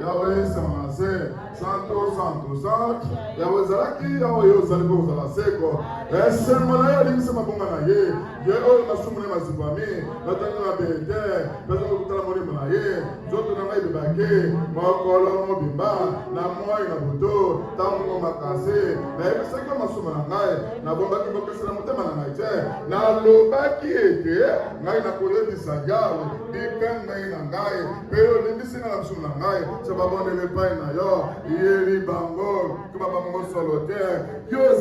Yahweh Samase, Santo Santo, Yahweh Zalaki, Yahweh Zalko Zalaseko, Esemana Limsama Bonganaye, Yeo Masumune Masibami, Natana Bete, Nazo Manaye, Zoto Namai Bake, Makolo Mobimba, Namoy Nabuto, Tamu Makase, Nebisaka Masumanai, Nabomaki Bokasana Mutamanaite, Nalobaki Eke, Naina Kole Sagal, Bikan Nainangai, Pero Limbisina Sumanai, Sababone Lepai Nayo, Yeri Bango, Kubabango Solote, Yos.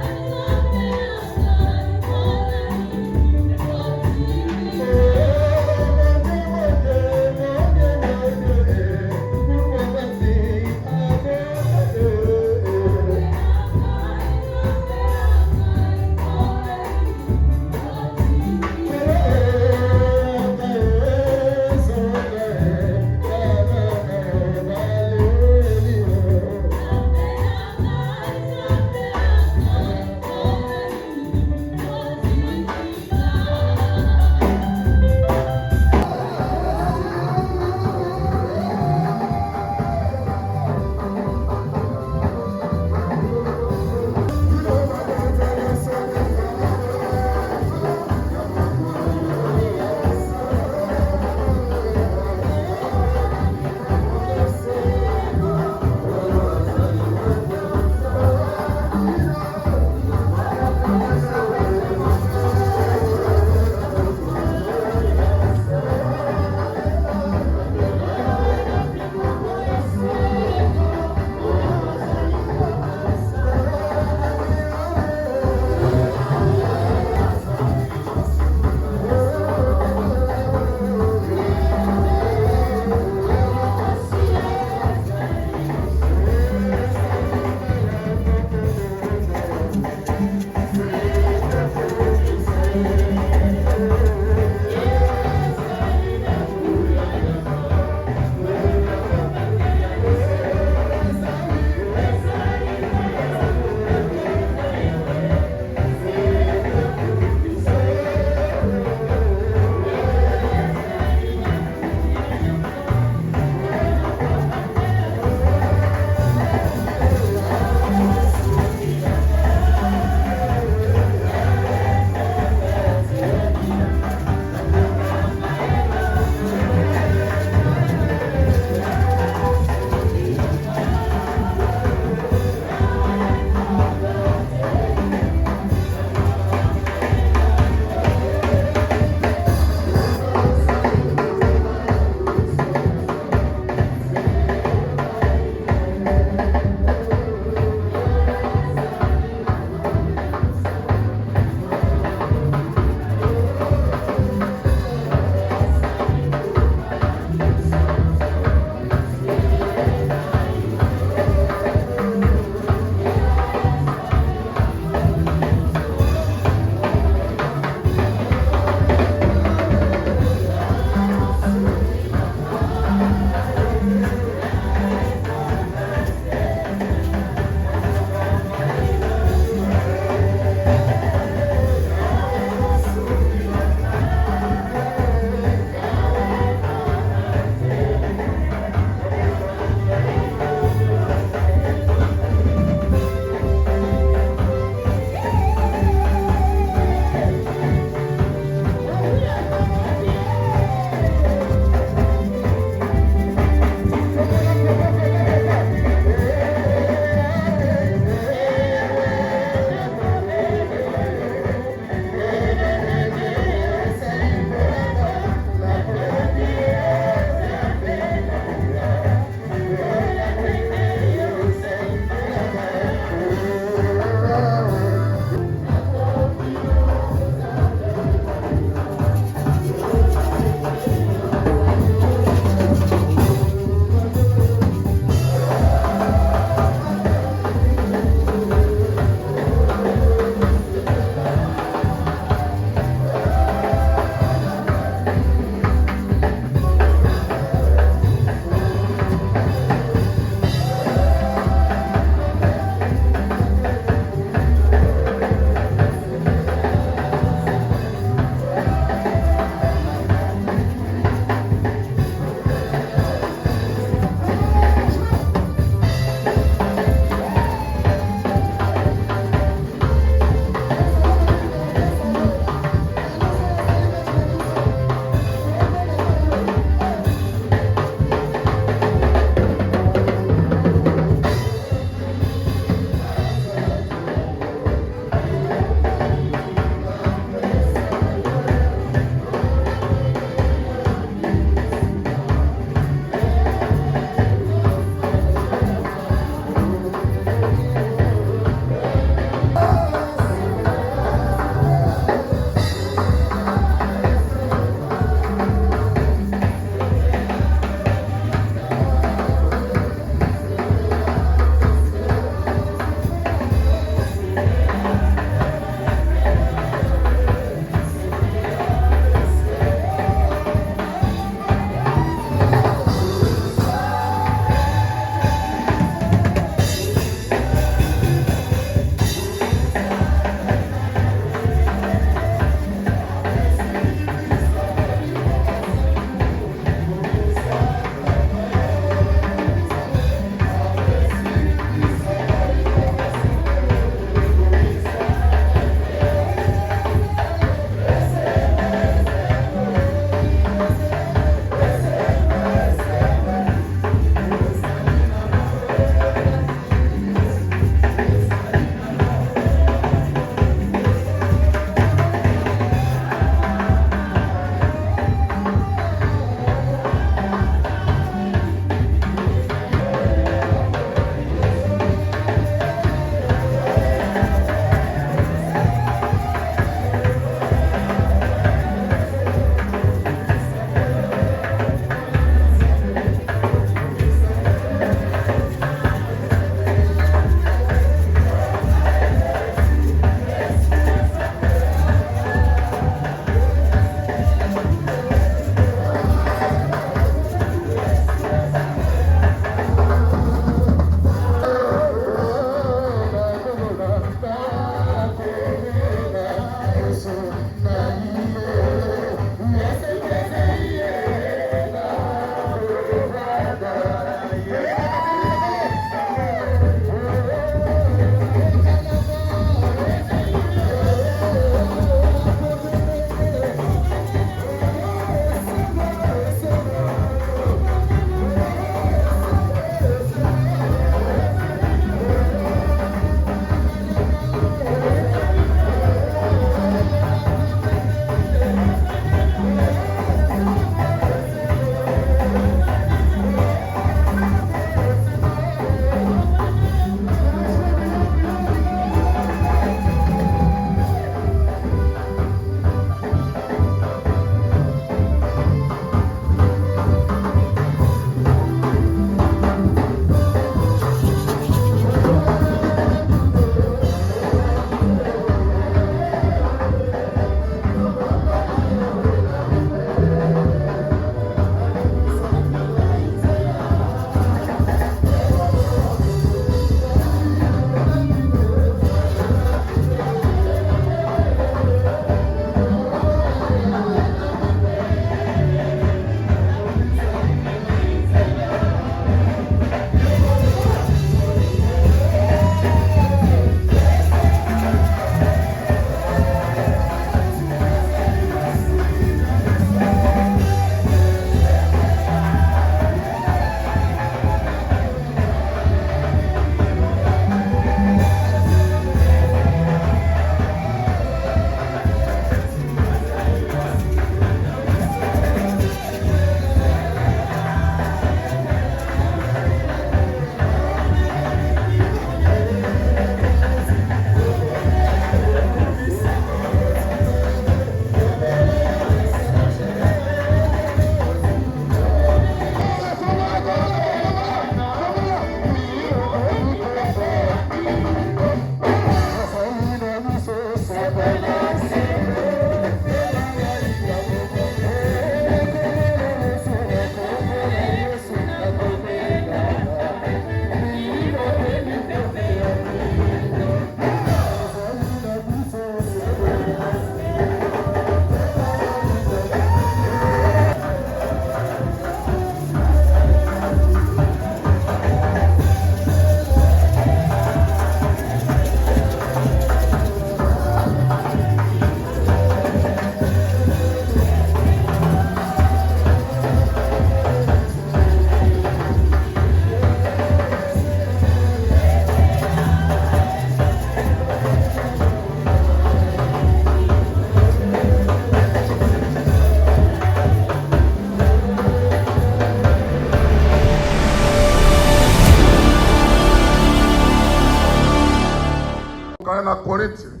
Corinthiens,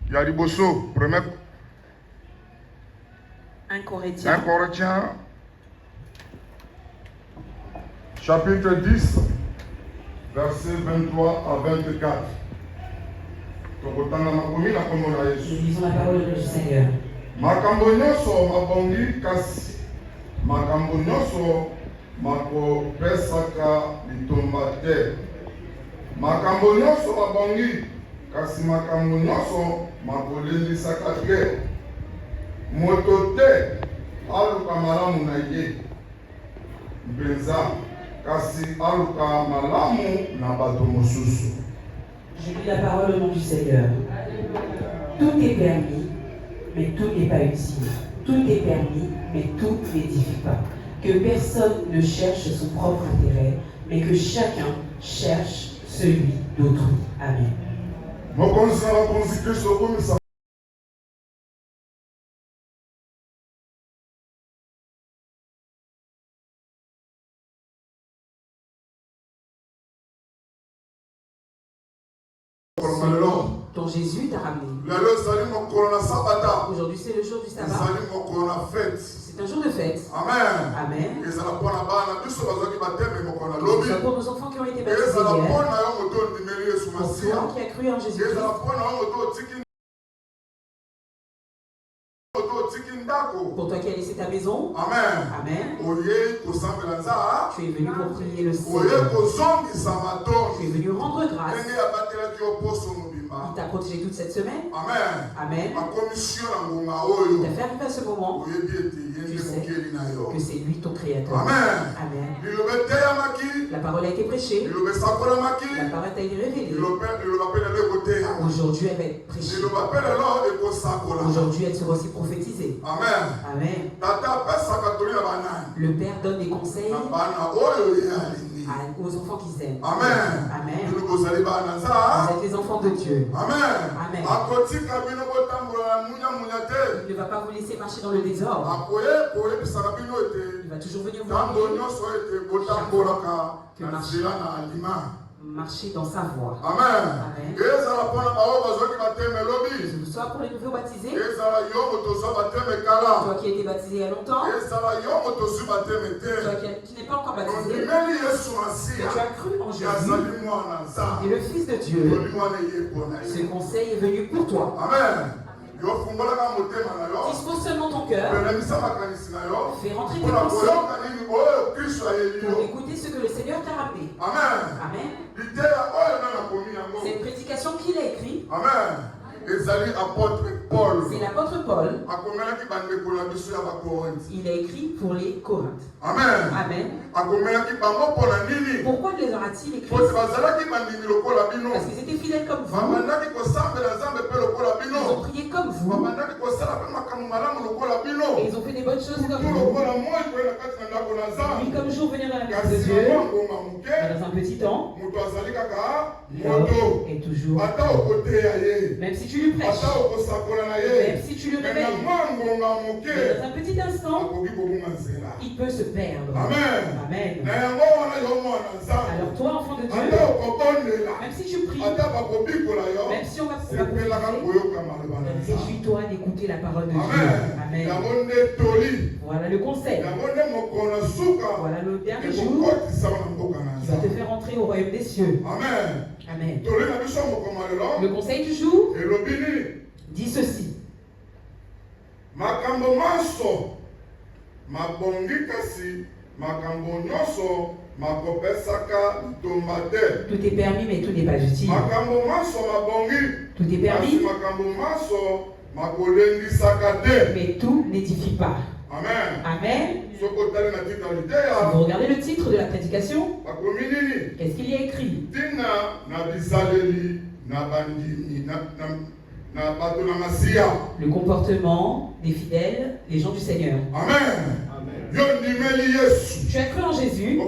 il y a du bosso, 1 Corinthiens. 1 Corinthiens, chapitre 10, versets 23 à 24. Nous lisons la parole du Seigneur. Makambo nyonso mabongi kasi makambo nyonso makopesaka litomba te. Makambo nyonso mabongi kasi makambo nyonso makolendisaka te. Moto te aluka malamu na ye mpenza kasi aluka malamu na bato mosusu. Je lis la parole au nom du Seigneur. Tout est permis, mais tout n'est pas utile. Tout est permis, mais tout n'édifie pas. Que personne ne cherche son propre intérêt, mais que chacun cherche celui d'autrui. Amen. Ton Jésus t'a ramené. Aujourd'hui c'est le jour du sabbat. C'est un jour de fête. Amen. Amen. C'est pour nos enfants qui ont été baptisés hier. Pour toi qui as cru en Jésus-Christ. Pour toi qui as laissé ta maison. Amen. Amen. Tu es venu pour prier le Seigneur. Tu es venu rendre grâce. Il t'a protégé toute cette semaine. Amen. Amen. Il t'a fait arriver à ce moment. Tu sais que c'est lui ton créateur. Amen. Amen. La parole a été prêchée. La parole a été révélée. Aujourd'hui elle va être prêchée. Aujourd'hui elle sera aussi prophétisée. Amen. Amen. Le Père donne des conseils aux enfants qu'ils aiment. Amen. Amen. Vous êtes les enfants de Dieu. Amen. Amen. Il ne va pas vous laisser marcher dans le désordre. Il va toujours venir vous marcher dans sa voie. Amen. Amen. Soit pour les nouveaux baptisés, toi qui as été baptisé il y a longtemps, toi qui n'es pas encore baptisé, tu as cru en Jésus et le Fils de Dieu. Ce conseil est venu pour toi. Amen. Dispose seulement ton cœur. Fais rentrer tes pensées pour écouter ce que le Seigneur t'a rappelé. Amen. C'est une prédication qu'il a écrite. Amen. C'est l'apôtre Paul. Il a écrit pour les Corinthes. Amen. Amen. Pourquoi les aura-t-il écrit? Parce qu'ils étaient fidèles comme vous. Ils ont prié comme vous. Et ils ont fait des bonnes choses comme vous. Nuit comme jour venir dans la maison de Dieu. Dans un petit temps. L'homme est toujours. Même si tu lui prêches, même si tu le réveilles, dans un petit instant, il peut se perdre. Amen. Alors toi, enfant de Dieu, même si tu pries, même si on va te réjouis-toi d'écouter la parole de Dieu. Amen. Voilà le conseil. Voilà le dernier jour qui va te faire entrer au royaume des cieux. Amen. Amen. Le conseil du jour dit ceci. Makambo maso mabongi kasi makambo nyonso makopesaka litomba te. Tout est permis mais tout n'est pas utile. Makambo maso mabongi. Tout est permis. Makambo maso makolendisaka te. Mais tout n'édifie pas. Amen. Amen. Si vous regardez le titre de la prédication, qu'est-ce qu'il y a écrit? Le comportement des fidèles, les gens du Seigneur. Amen. Tu as cru en Jésus.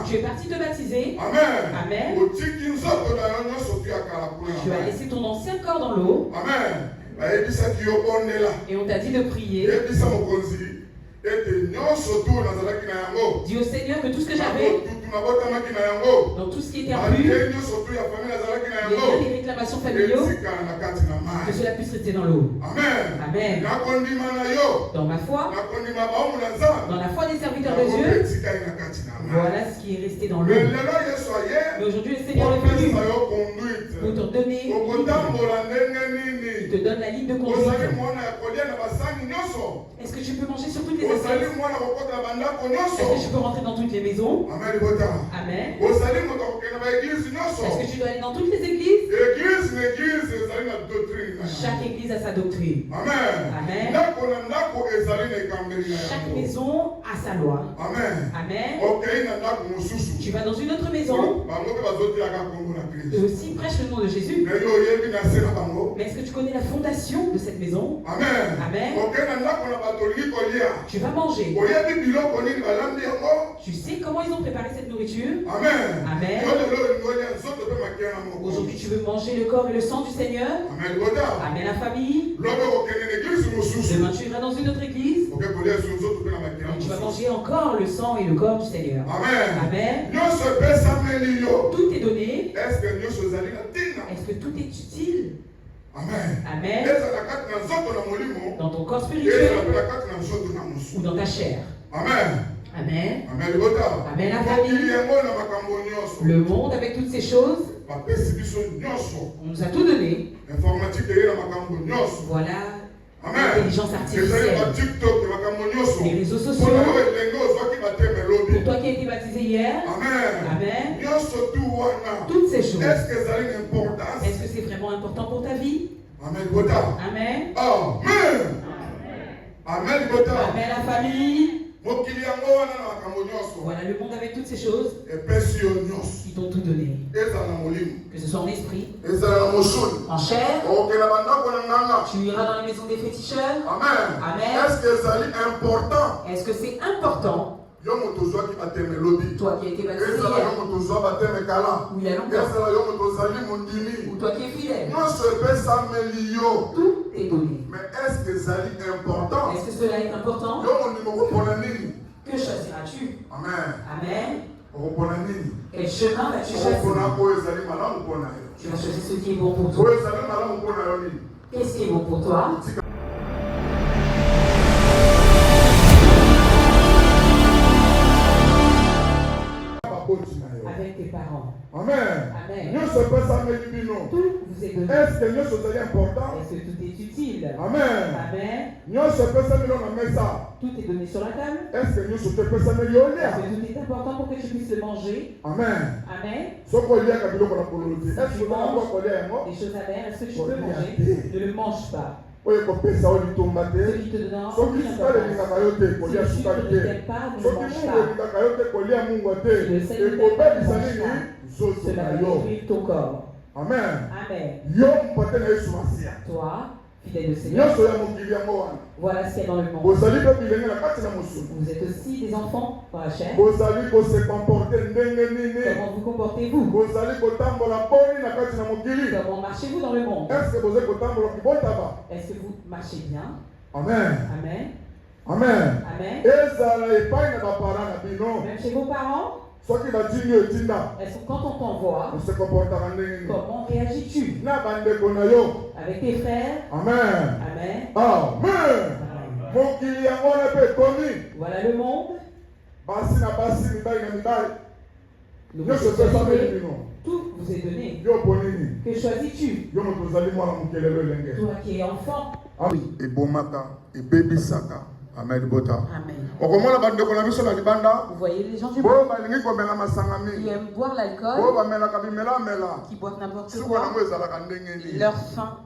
Tu es parti te baptiser. Amen. Tu as laissé ton ancien corps dans l'eau. Amen. Et on t'a dit de prier. Dis au Seigneur que tout ce que j'avais, dans tout ce qui était impur, les liens des réclamations familiaux, que cela puisse rester dans l'eau. Amen. Dans ma foi, dans la foi des serviteurs de Dieu, voilà ce qui est resté dans l'eau. Mais aujourd'hui, le Seigneur est venu pour te donner, il te donne la ligne de conduite. Est-ce que tu peux manger sur toutes les assiettes? Est-ce que tu peux rentrer dans toutes les maisons? Amen. Est-ce que tu dois aller dans toutes les églises? Chaque église a sa doctrine. Amen. Chaque maison a sa loi. Amen. Tu vas dans une autre maison. Eux aussi prêchent le nom de Jésus. Mais est-ce que tu connais la fondation de cette maison? Amen. Tu vas manger. Tu sais comment ils ont préparé cette nourriture? Amen. Aujourd'hui, tu veux manger le corps et le sang du Seigneur? Amen, la famille. Demain, tu iras dans une autre église. Et tu vas manger encore le sang et le corps du Seigneur. Amen. Tout est donné. Est-ce que tout est utile? Amen. Dans ton corps spirituel ou dans ta chair. Amen. Amen. La famille. Le monde avec toutes ces choses. On nous a tout donné. Voilà. L'intelligence artificielle. Les réseaux sociaux. Pour toi qui as été baptisé hier. Amen. Toutes ces choses. Est-ce que c'est vraiment important pour ta vie? Amen. Amen, la famille. Voilà le monde avec toutes ces choses qui t'ont tout donné. Que ce soit en esprit, en chair. Tu iras dans les maisons des féticheurs. Amen. Est-ce que c'est important? Toi qui as été baptisé hier, ou il y a longtemps, ou toi qui es fidèle, tout est donné. Mais est-ce que ça est important? Est-ce que cela est important? Que choisiras-tu? Amen. Quel chemin vas-tu choisir? Tu vas choisir ce qui est bon pour toi. Qu'est-ce qui est bon pour toi? Avec tes parents. Amen. Tout vous est donné. Est-ce que tout est important? Est-ce que tout est utile? Amen. Tout est donné sur la table. Est-ce que tout est important pour que tu puisses le manger? Amen. Amen. Est-ce que tu manges des choses amères, est-ce que tu peux manger? Ne le mange pas. Celui qui te donne aucune importance. Si le sucre ne t'aime pas, ne le mange pas. Si le Seigneur ne t'aime pas, ne le mange pas. Cela va détruire ton corps. Amen. Amen. Toi, fidèle au Seigneur, voilà ce qu'il y a dans le monde. Vous êtes aussi des enfants dans la chair. Comment vous comportez-vous? Comment marchez-vous dans le monde? Est-ce que vous marchez bien? Amen. Amen. Amen. Amen. Même chez vos parents? Est-ce que quand on t'envoie, comment réagis-tu? Avec tes frères? Amen. Amen. Amen. Voilà le monde. Tout vous est donné. Que choisis-tu? Toi qui es enfant. Amen. Amen. Vous voyez les gens du monde qui aiment boire l'alcool, qui boivent n'importe quoi. Leur faim.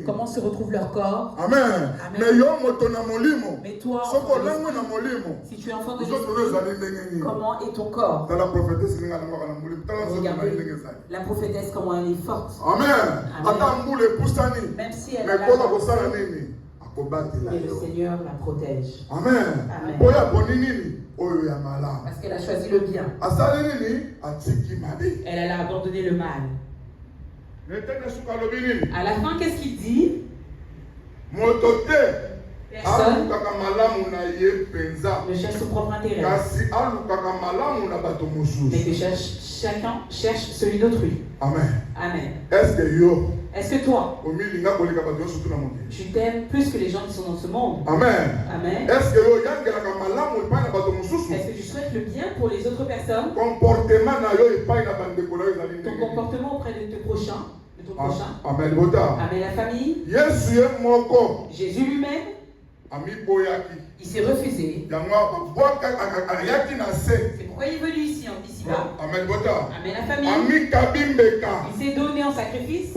Comment se retrouve leur corps? Amen. Mais toi, si tu es enfant de l'esprit, comment est ton corps? Regardez la prophétesse, comment elle est forte. Amen. Même si elle a la force, et le Seigneur la protège. Amen. Amen. Parce qu'elle a choisi le bien. Elle a abandonné le mal. À la fin, qu'est-ce qu'il dit? Personne ne cherche son propre intérêt, mais que chacun cherche celui d'autrui. Amen. Amen. Est-ce que toi, tu t'aimes plus que les gens qui sont dans ce monde? Amen. Amen. Est-ce que tu souhaites le bien pour les autres personnes? Ton comportement auprès de ton prochain. Amen. Amen. La famille. Jésus lui-même, il s'est refusé. C'est pourquoi il est venu ici, ici-bas. Amen. La famille. Il s'est donné en sacrifice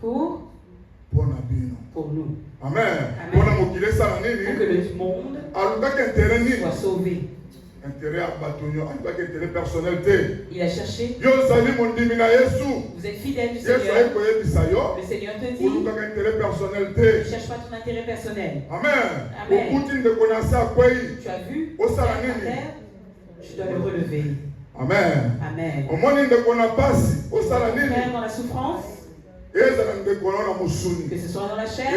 pour nous. Amen. Pour que le monde soit sauvé. Intérêt personnel. Il a cherché. Vous êtes fidèle du Seigneur. Le Seigneur te dit, ne cherche pas ton intérêt personnel. Amen. Amen. Tu as vu, tu dois le relever. Amen. Amen. Frère dans la souffrance, que ce soit dans la chair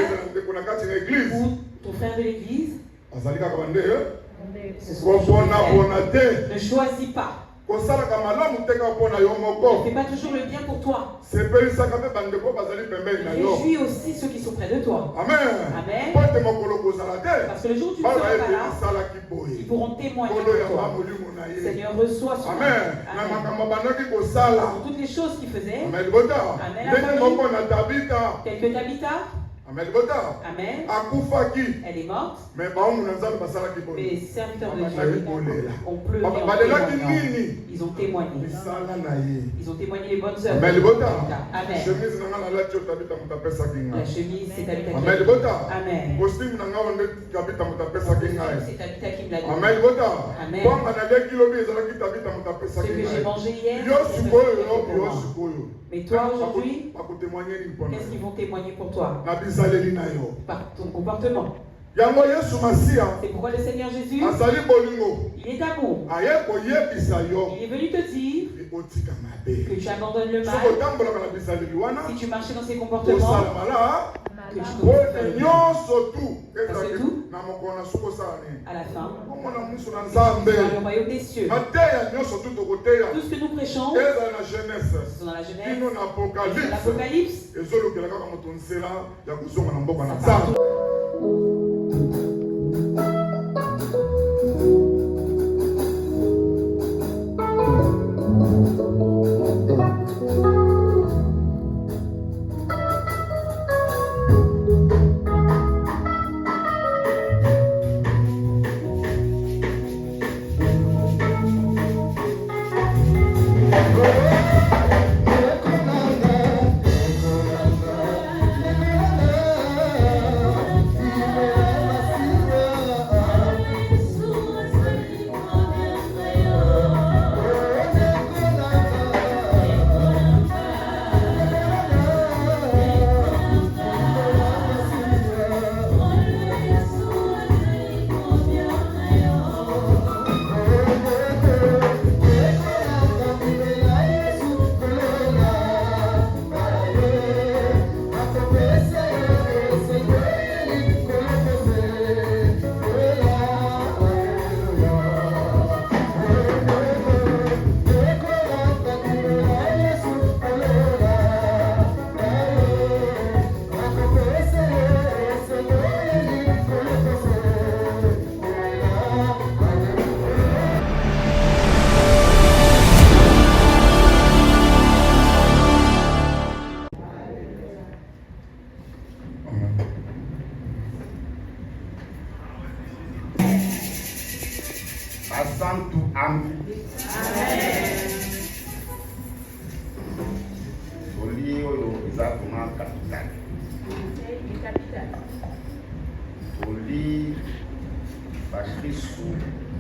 ou ton frère de l'église, ne choisis pas. Ne fais pas toujours le bien pour toi. Réjouis aussi ceux qui sont près de toi. Amen. Parce que le jour où tu ne seras pas là, ils pourront témoigner de toi. Seigneur, reçois son Amen. Pour toutes les choses qu'il faisait. Amen. Tel que Tabitha. Amen. Elle est morte. Mais les serviteurs de Dieu ont pleuré. Ils ont témoigné. Ils ont témoigné les bonnes œuvres. Amen. La chemise, c'est Tabitha qui l'a dit. Amen. C'est Tabitha qui me l'a dit. Amen. Ce que j'ai mangé hier, mais toi aujourd'hui, qu'est-ce qu'ils vont témoigner pour toi? Par ton comportement. C'est pourquoi le Seigneur Jésus, il est amour. Il est venu te dire que tu abandonnes le mal. Si tu marchais dans ces comportements, que tu parce que tout, à la fin, dans le royaume des cieux. Tout ce que nous prêchons, c'est dans la Genèse, l'Apocalypse.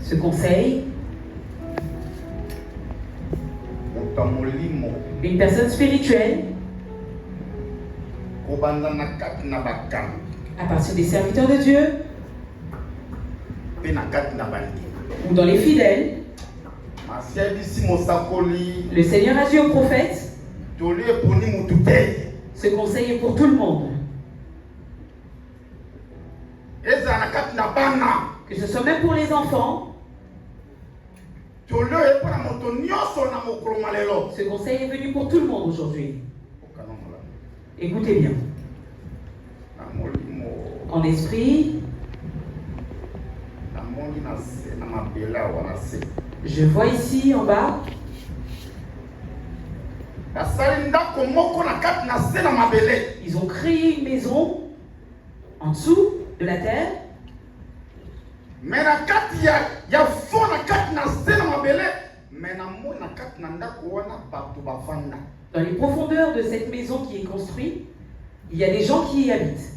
Ce conseil, une personne spirituelle, à partir des serviteurs de Dieu ou dans les fidèles, le Seigneur a dit au prophète, ce conseil est pour tout le monde. que ce soit même pour les enfants. Ce conseil est venu pour tout le monde aujourd'hui. Écoutez bien. En esprit, je vois ici en bas ils ont créé une maison en dessous de la terre. Dans les profondeurs de cette maison qui est construite, il y a des gens qui y habitent.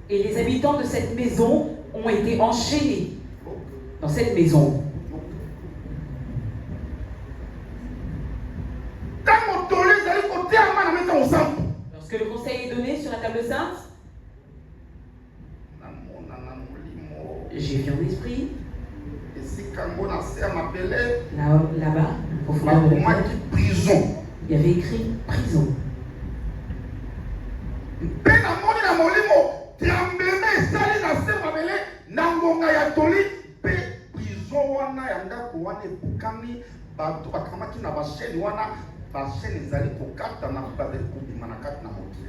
Et les habitants de cette maison ont été enchaînés dans cette maison. Lorsque le conseil est donné sur la table sainte, j'ai vu en esprit là-bas, au fond de la terre, il y avait écrit prison.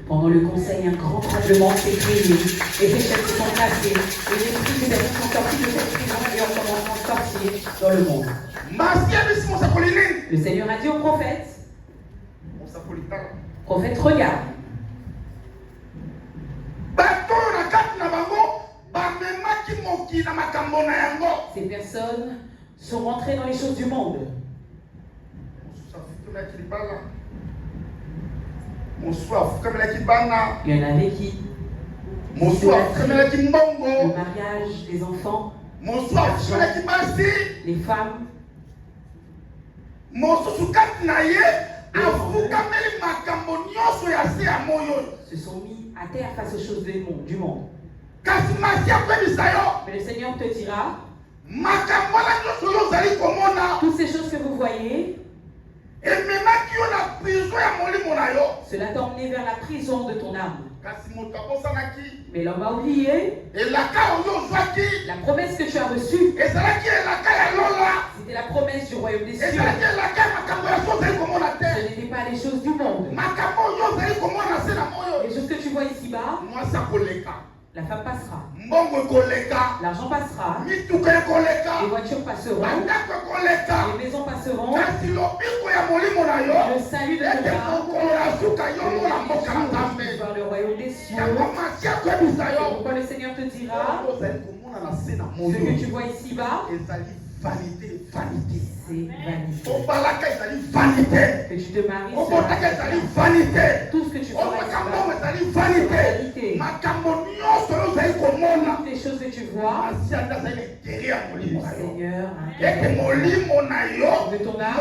Pendant le conseil, un grand tremblement s'est créé et ces chaînes se sont cassées. Et les esprits des démons sont sortis de cette prison et ont commencé à sortir dans le monde. Le Seigneur a dit au prophète, prophète, regarde. Ces personnes sont rentrées dans les choses du monde. Il y en avait qui le mariage des enfants, les femmes, se sont mis à terre face aux choses du monde. Mais le Seigneur te dira, toutes ces choses que vous voyez, cela t'a emmené vers la prison de ton âme. Mais l'homme a oublié la promesse que tu as reçue. C'était la promesse du royaume des cieux. Ce n'était pas les choses du monde. Les choses que tu vois ici-bas, la femme passera, l'argent passera, les voitures passeront, les maisons passeront, le salut de ton âme, vers le royaume des cieux. Pourquoi le Seigneur te dira, ce que tu vois ici-bas, c'est vanité. Que tu te maries, c'est vanité. Tout ce que tu feras ici-bas, c'est vanité. Toutes les choses que tu vois, le Seigneur a de ton âme,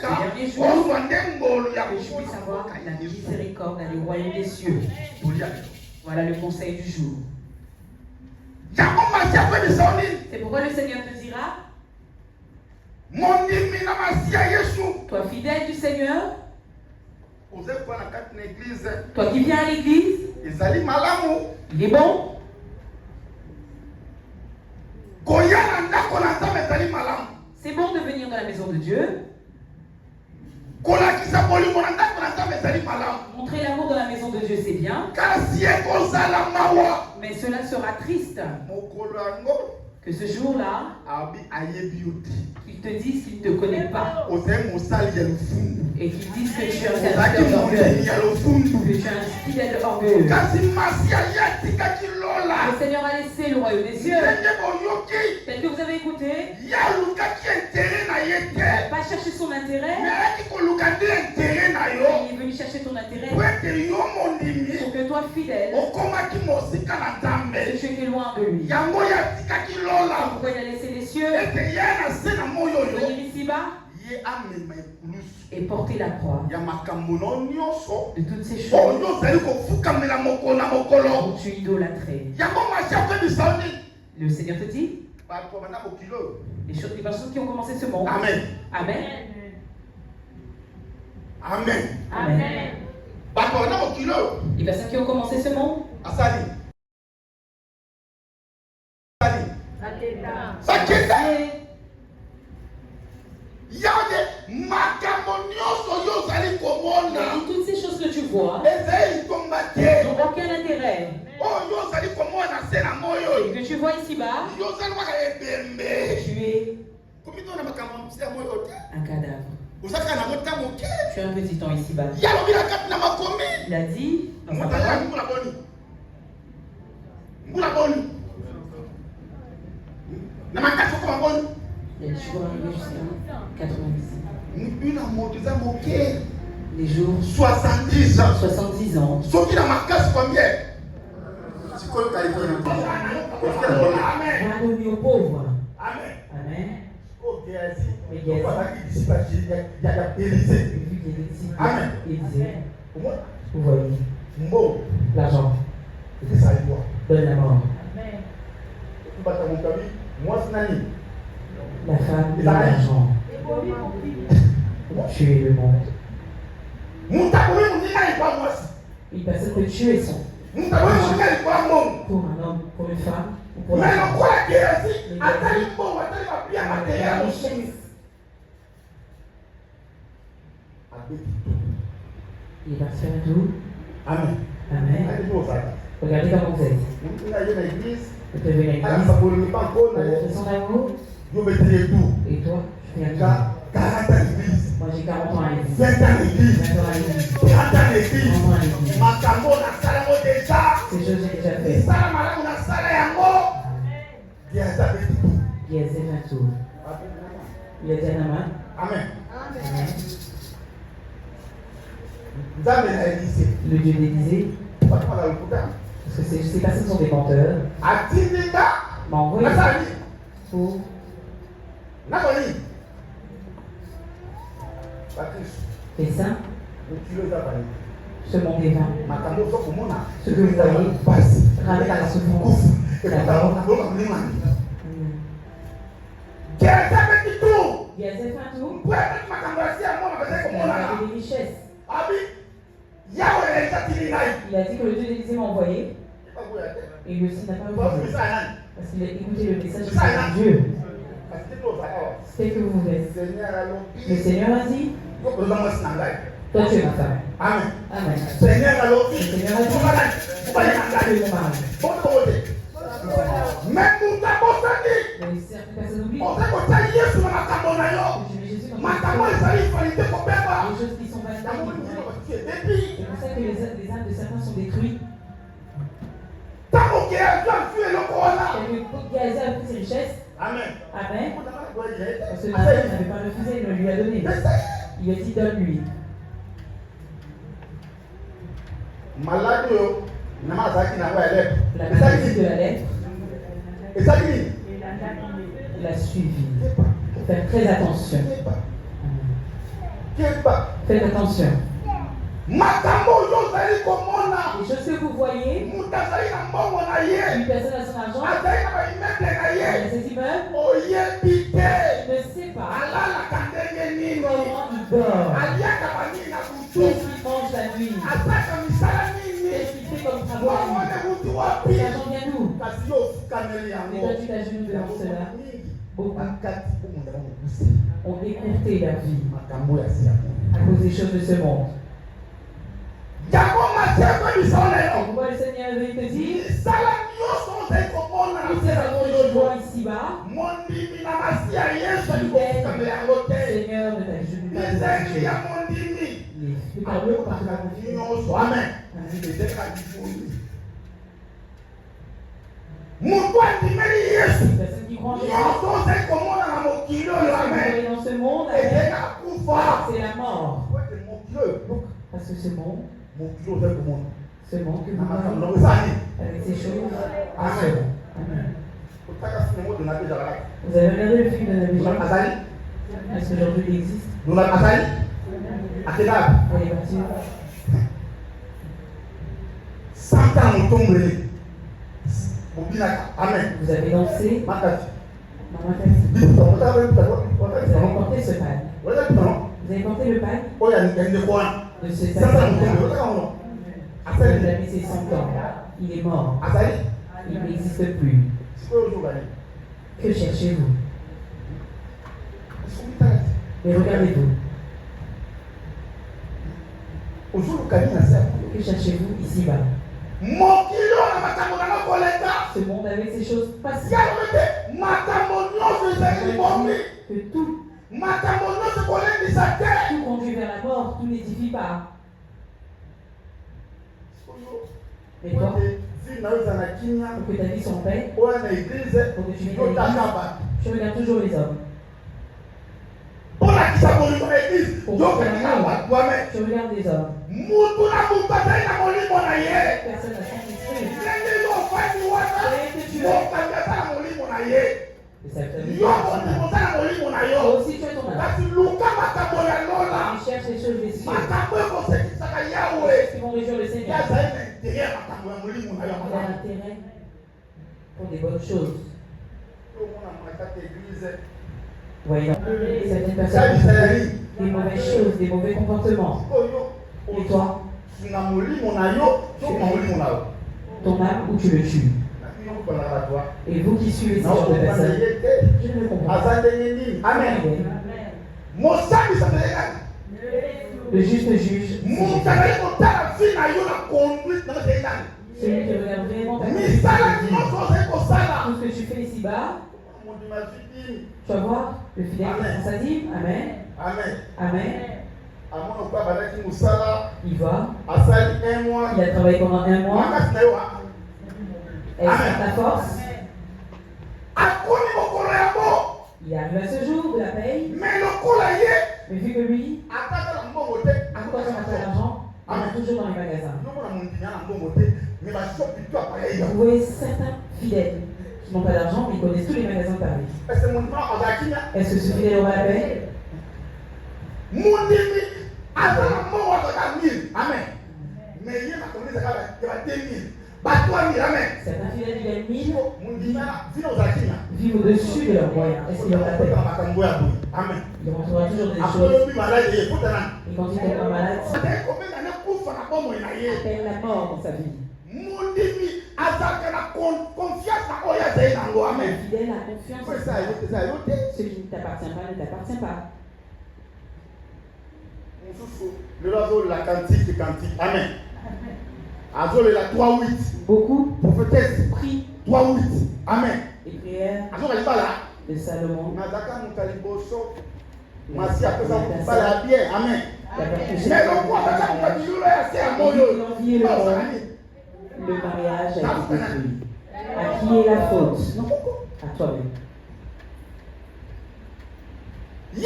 le dernier jour, que je puisse avoir la miséricorde dans le royaume des cieux. Voilà le conseil du jour. C'est pourquoi le Seigneur te dira, toi fidèle du Seigneur, toi qui viens à l'église, il est bon. C'est bon de venir dans la maison de Dieu. Montrer l'amour dans la maison de Dieu, c'est bien. Mais cela sera triste que ce jour-là, qu'ils te disent qu'ils ne te connaissent pas et qu'ils disent que tu es un serviteur d'orgueil, que tu es un fidèle orgueilleux. Le Seigneur a laissé le royaume des cieux. Tel que vous avez écouté, il n'a pas cherché son intérêt, il est venu chercher ton intérêt pour que toi, fidèle, tu étais loin de lui. Pourquoi il a laissé les cieux, venir ici-bas et porter la croix de toutes ces choses dont tu idolâtrais. Le Seigneur te dit, Les personnes qui ont commencé ce monde. Amen. Amen. Amen. Amen. Les personnes qui ont commencé ce monde. Il y a toutes ces choses que tu vois n'ont aucun intérêt. Et que tu vois ici-bas, tu es un cadavre. Tu es un petit temps ici-bas. Il a dit dans sa parole, il y a des jours arrivés jusqu'à 90. Les jours 70 ans. 70 ans. Sauf qu'il a marqué combien? On a donné aux pauvres. Amen. Amen. Amen. Élisée. Vous voyez, l'argent donne la mort. La femme et l'argent. Tuer le monde. Une personne peut tuer son. Pour un homme, pour une femme, ou pour la femme. Il est parti faire un tour. Amen. Amen. Regardez comment vous êtes. Vous pouvez venir à l'église. Vous montrez son amour. Et toi, tu fais un tour. Moi j'ai 40 ans à l'église. 20 ans à l'église. 20 ans à l'église. 30 ans à l'église. 30 ans à l'église. Ces choses j'ai déjà fait. Il a fait un tour. Il a dit à Naman. Amen. Amen. Le Dieu d'Élysée, parce que ces personnes sont des menteurs, m'a envoyé pour les saints. Ce monde est vain. Ce que vous voyez, ramène à la souffrance. Il a fait un tour. Il a des richesses. Il a dit que le Dieu d'Élysée m'a envoyé. Et lui aussi n'a pas envoyé. Parce qu'il a écouté le message de Dieu. C'est que vous êtes. Le Seigneur a dit, toi tu es ma femme. Amen. Amen. Le Seigneur a dit, tu es mon mari. Même nous t'avons dit, Mais certaines personnes oublient. on sait que tu as Jésus dans ma camonayo. Je mets Jésus dans Ma camonayo, ça y est, il fallait te couper. les choses qui sont valides. C'est pour ça que les âmes de certains sont détruites. Tant que Jésus a fui le corona. Géasi a pris ses richesses. Amen. Amen. Parce que le Seigneur n'avait pas refusé, il le lui a donné. Il a dit donne-lui. Malade, la maladie de la lèpre, il a suivi. Faites très attention. Faites attention. Les choses que vous voyez, une personne a son argent, il a ses immeubles, il ne sait pas comment il dort, qu'est-ce qu'il mange la nuit, qu'est-ce qu'il fait comme travail. L'argent vient d'où? Mais toi tu t'agenouilles devant cela. Beaucoup ont écourté leur vie à cause des choses de ce monde. Pourquoi le Seigneur veut te dire tout ce que tu vois ici-bas, Seigneur ne t'agenouille pas devant Amen. Personne qui croit en Jésus, dans ce monde, c'est la mort. Parce que ce monde que vous voyez, avec ces choses, Amen. Vous avez regardé le film de Nabi Jean? Est-ce que aujourd'hui il existe? Elle est partie. 100 ans nous tombent. Amen. Vous avez dansé. Vous avez porté ce pain. Vous avez porté le pain de ce sacrifice. Il a mis ses 100 ans. Il est mort. Il n'existe plus. Que cherchez-vous? Mais regardez-vous. Que cherchez-vous ici-bas? Ce monde avec ses choses passives. Que tout conduit vers la mort, tout n'édifie pas. Et toi, pour que ta vie soit en paix, pour que tu vives dans l'église, je regarde toujours les hommes. Pour je regarde les hommes. Personne n'a son esprit. Aussi tu es ton âme. Tu cherches les choses des cieux qui vont réjouir le Seigneur. Il a intérêt pour des bonnes choses. Voyons, certaines personnes font des mauvaises choses, des mauvais comportements. Et toi, ton âme ou tu le tues. Et vous qui suivez ces genres de personnes, je ne le comprends pas. Amen. Le juste juge, celui qui regarde vraiment ta vie. Tout ce que tu fais ici-bas, tu vas voir le fidèle responsable. Amen. Amen. Il va. Il a travaillé pendant 1 mois. Est-ce ta force? Il arrive à ce jour de la paye. Mais vu que lui, à quoi ça n'a pas d'argent, il est toujours dans les magasins. Vous voyez certains fidèles qui n'ont pas d'argent, mais ils connaissent tous les magasins de Paris. Est-ce que ce fidèle aura la paix? Certains fidèles qui gagnent 1000 vivent au-dessus de leurs moyens. Est-ce qu'il aura la paix? Il rentrera toujours des choses. Et quand il tombe malade, appelle la mort dans sa vie. Le fidèle a confiance. Ce qui ne t'appartient pas ne t'appartient pas. Amen. La 3-8. Beaucoup prophétesse prient 3-8. Amen. Et prières de Salomon. Amen. Le mariage a été détruit. À qui est la faute? À toi-même. Il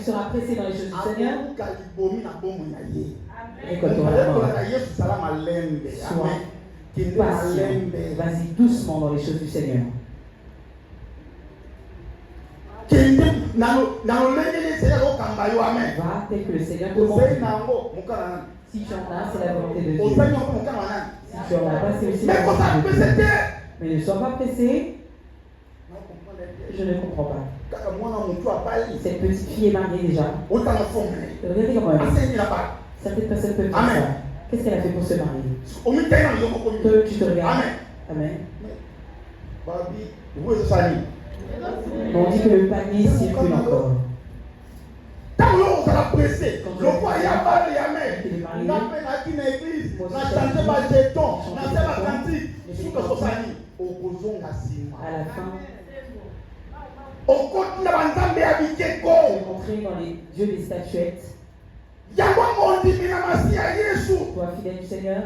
sera pressé dans les choses du Seigneur. Et quand on sois patient. Vas-y doucement dans les choses du Seigneur. Va tel que le Seigneur te montre. Si tu en as, c'est la volonté de Dieu. Si tu en as pas, c'est aussi la volonté de Dieu. Mais ne sois pas pressé. Je ne comprends pas. Cette petite fille est mariée déjà. Regardez comment elle est. Certaines personnes peuvent dire ça. Qu'est-ce qu'elle a fait pour se marier? Toi, tu te regardes. Amen. On dit que le panier circule encore. Quand on sera pressé, le roi y a pas de Amen. On a fait une église, on a changé ma jeton, on a fait ma cantine. À la fin, on continue à entrer dans les dieux des statuettes. Toi, fidèle du Seigneur,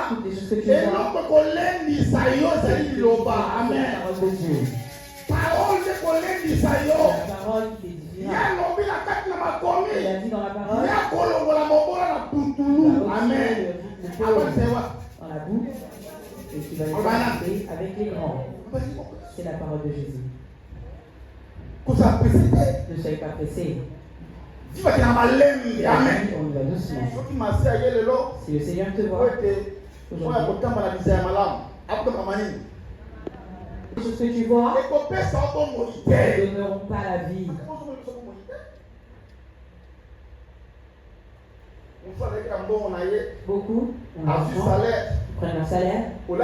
toutes les choses que tu vois, Amen. Parole la parole qui t'édifiera. Il a dit dans la parole, Amen. dans la bouche, et tu vas les affronter avec les grands. C'est la parole de Jésus. Ne soyez pas pressés. Amen. On y va doucement. Si le Seigneur te voit, Les choses que tu vois ne donneront pas la vie. Beaucoup prennent leur salaire. Au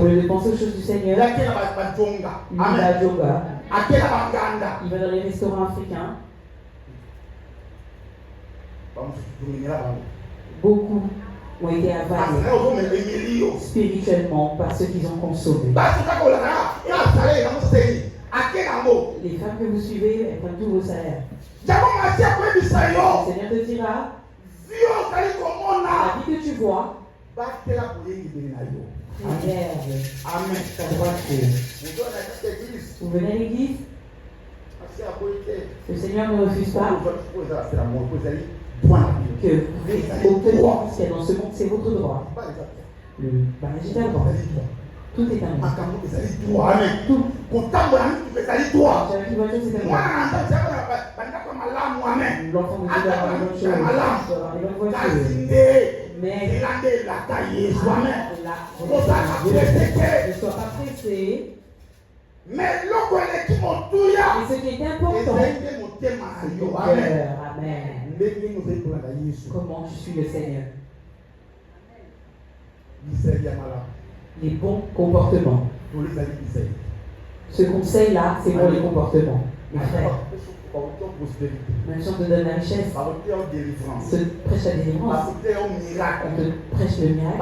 lieu de penser aux choses du Seigneur, ils vont à la yoga, ils vont dans les restaurants africains. Beaucoup ont été avalés spirituellement par ceux qu'ils ont consommés. Les femmes que vous suivez, elles prennent tous vos salaires. Le Seigneur te dira, la vie que tu vois, Amen. Ta droiture. Vous venez à l'église, le Seigneur ne refuse pas que vous obtenez ce qu'il y a dans ce monde, c'est votre droit. Le mariage est un droit. Tout est un droit. Amen. Tout. L'enfant de Dieu doit avoir une bonne chose. Mais ne sois pas pressé. Mais ce qui est important, c'est ton cœur. Amen. Comment tu suis le Seigneur? Les bons comportements. Ce conseil-là, c'est pour les comportements. Mes frères, même si on te donne la richesse, on te prêche la délivrance, on te prêche le miracle,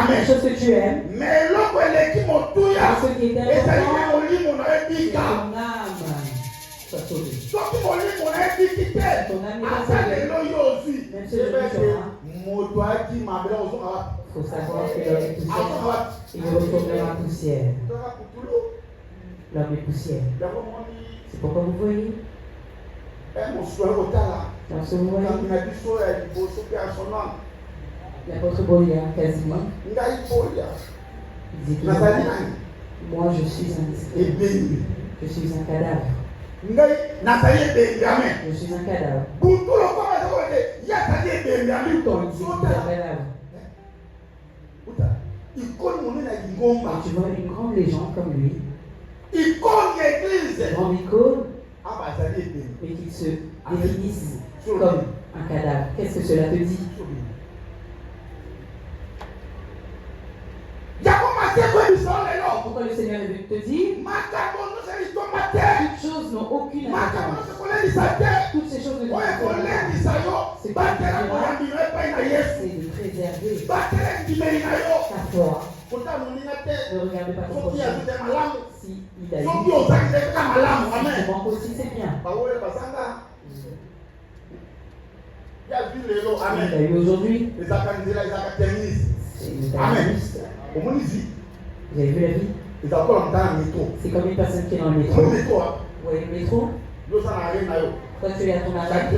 la chose que tu aimes, mais ce qui est important, c'est ton âme soit sauvée. Ton âme n'est pas sauvée. Même si je dis il faut savoir que l'homme est poussière. Il retournera poussière. L'homme est poussière. C'est pourquoi vous voyez. Lorsque vous voyez l'apôtre Bolia, quasiment, il dit moi je suis un disciple. Je suis un cadavre. Je suis un cadavre. Tu vois une grande légende comme lui, une grande icône, mais qu'il se définisse comme un cadavre. Qu'est-ce que cela te dit? Pourquoi le Seigneur est venu te dire toutes choses n'ont aucune importance. Toutes ces choses ne sont pas importantes. C'est de préserver ta foi. Ne regarde pas ton prochain. Si il a eu, si tu manques aussi, c'est bien. Il a eu aujourd'hui. C'est une terministe. Vous avez vu la vie? C'est comme une personne qui est dans le métro. Vous voyez le métro? Quand tu es à ton arrêt,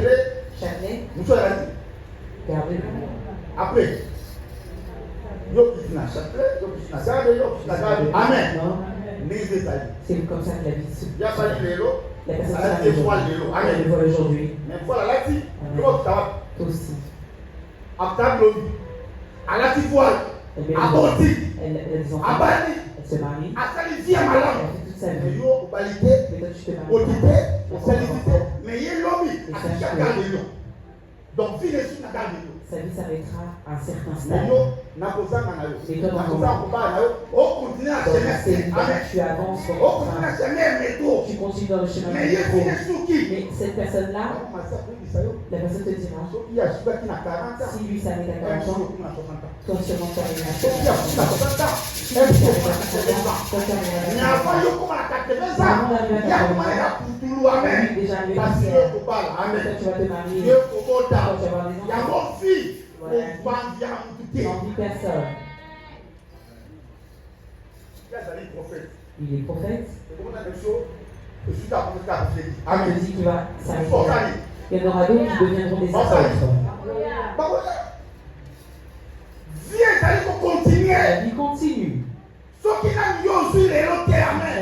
Châtelet, gardez-le. Après, Amen. C'est comme ça que la vie se passe. La personne le voit aujourd'hui. Toi aussi. Elle se marie. Elle fait toute sa vie. Mais toi tu te maries. Donc, sa vie s'arrêtera à un certain stade. Et toi, dans ton tu avances, tu continues dans le chemin du métro. Mais cette personne-là, la personne te dira, si lui s'arrête à 40 ans, toi sûrement tu arrives à 60 ans. Si lui s'arrête à 60 ans, toi tu arrives à 80 ans. Lui déjà arrivé à 10 ans. Toi tu vas te marier. Toi tu vas avoir des enfants. Voilà. N'envie personne. Il est prophète. Il te dit qu'il va s'arrêter. Il y en aura d'autres qui deviendront des apôtres. La vie continue. La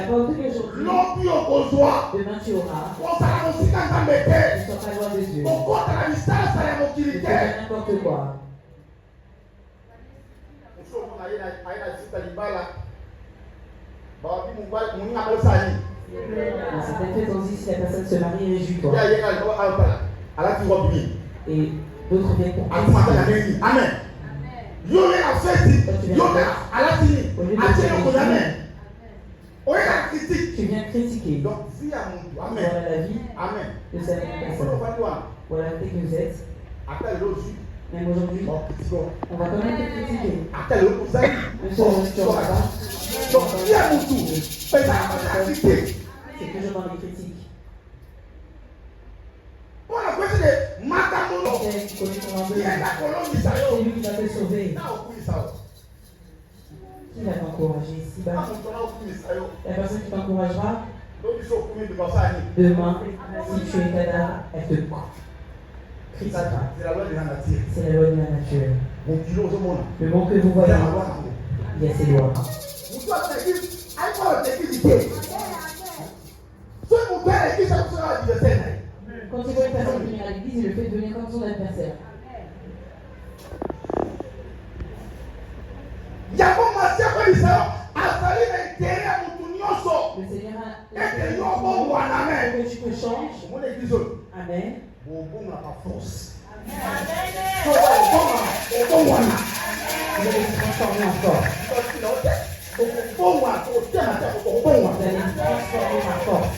volonté d'aujourd'hui, demain tu auras. Ne sois pas loin de Dieu. Ne fais n'importe quoi. Dans certaines fêtes, on dit si la personne se marie, réjouis-toi. Et d'autres viennent pour critiquer. Amen. Tu viens critiquer. Donc, voilà la vie de cette personne. Voilà dès que vous êtes. Même aujourd'hui, on va quand même te critiquer. Même si on ne sera pas. C'est toujours dans les critiques. C'est lui qui va te sauver. Qui va t'encourager ici-bas? La personne qui t'encouragera, demain, si tu es cadavre, elle te croit. C'est la loi de la nature. C'est la loi de la nature. Le monde que vous voyez, il y a ses lois. Quand tu vois une personne venir à l'église, il le fait devenir comme son adversaire. Le Seigneur a que tu te changes. Amen. Vous allez vous transformer en force. Vous allez vous transformer en force.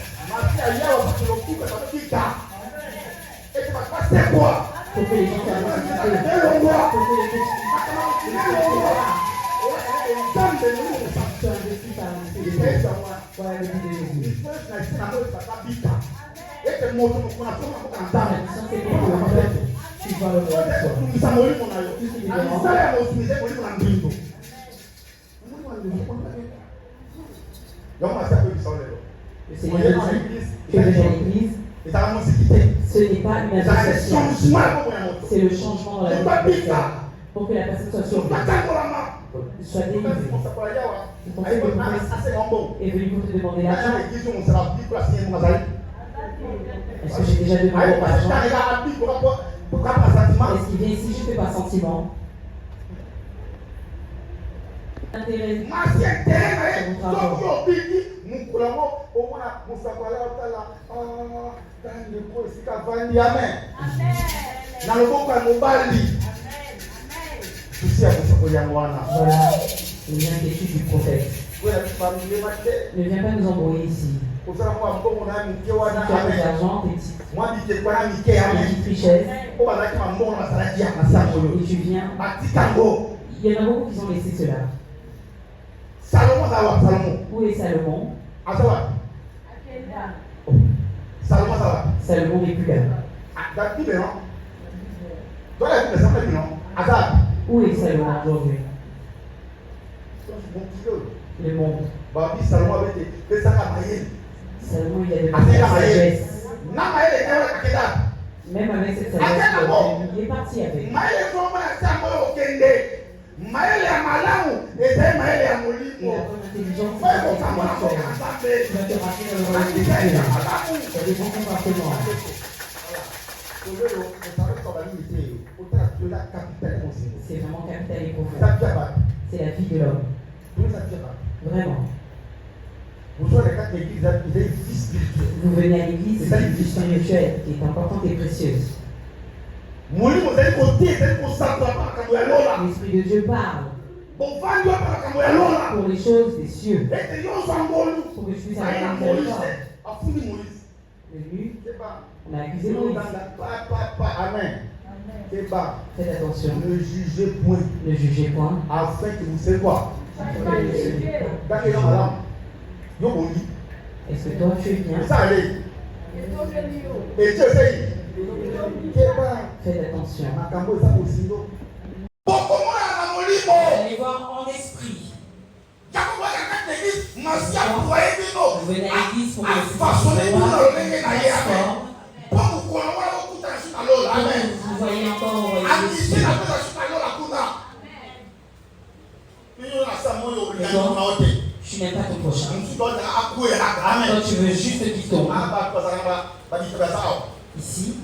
Pour que les gens soient voilà le but de Jésus. Tu vois le Le Seigneur dit, tu es déjà à l'église. Ce n'est pas une association. C'est le changement dans la vie de la personne. Pour que la personne soit sauvée, soit délivrée. Vous pensez que le Christ est venu pour te demander l'argent? Est-ce que j'ai déjà demandé l'argent? Est-ce qu'il vient ici juste par sentiment? Intérêt sur votre argent. Voilà les inquiétudes du prophète. Ne viens pas nous embrouiller ici. Si tu as de l'argent, tes petites richesses, et tu viens. Il y en a beaucoup qui ont laissé cela. Où est Salomon? Salomon n'est plus là. Où est Salomon aujourd'hui? Le monde. Salomon, il a de la sagesse. Même avec cette sagesse, il est parti avec. Il a bonne intelligence, tu vas te rappeler dans le royaume des cieux. Il y a des bons comportements. C'est vraiment capital et profond. C'est la vie de l'homme. Vraiment. Vous venez à l'église, c'est une vie spirituelle qui est importante et précieuse. L'Esprit de Dieu parle pour les choses des cieux. Pour que je puisse avoir un territoire. On a accusé Moïse. Amen. Faites attention. Ne jugez point. Ne jugez point. Afin que vous savez quoi? Est-ce que toi tu es bien? Faites attention. Allez voir en esprit. Vous venez à l'église pour que le vous voyez encore au royaume des cieux. Tu n'aimes pas ton prochain. Toi tu veux juste qu'il tombe. Ici,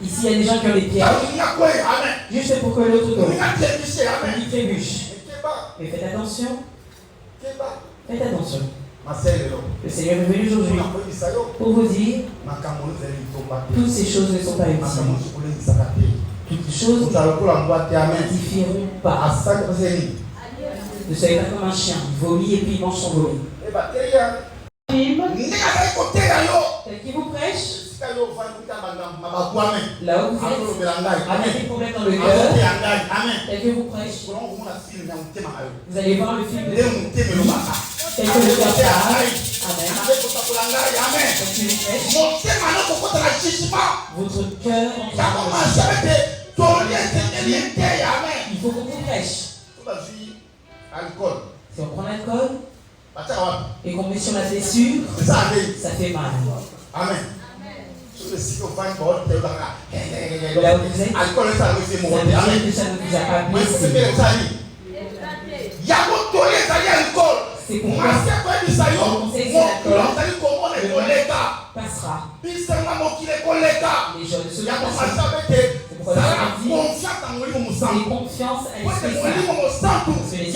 Ici, il y a des gens qui ont des pièges. Juste pour que l'autre tombe. Il trébuche. Mais faites attention. Faites attention. Le Seigneur est venu aujourd'hui pour vous dire toutes ces choses ne sont pas utiles. Toutes ces choses n'édifieront pas. Ne soyez pas comme un chien. Il vomit et puis il mange son vomi. Tel qui vous prêche, là où vous êtes, avec des problèmes dans le cœur, tel que vous prêche, vous allez voir le film de Dieu. Tel que le cœur parle. Amen. Tel que vous prêche, votre cœur il faut qu'on vous prêche. Si on prend l'alcool et qu'on met sur la blessure, ça fait mal. Amen. Là où vous êtes, ça ne vous a pas blessé. C'est pourquoi le conseil c'est l'alcool passera. Les gens ne se passent pas. C'est pourquoi le Seigneur dit confiance à l'Esprit Saint. Parce que l'Esprit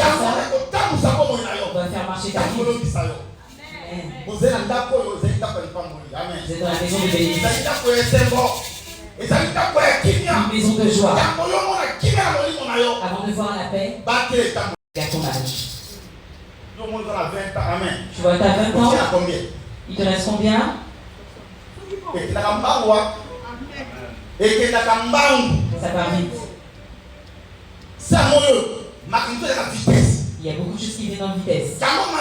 Saint va faire marcher ta vie. Vous êtes dans la maison de bénédiction. Une maison de joie. Avant de voir la paix, il y a ton âge. Tu vois, tu as 20 ans. Il te reste combien? Ça va vite. Il y a beaucoup de choses qui viennent en vitesse. C'est pourquoi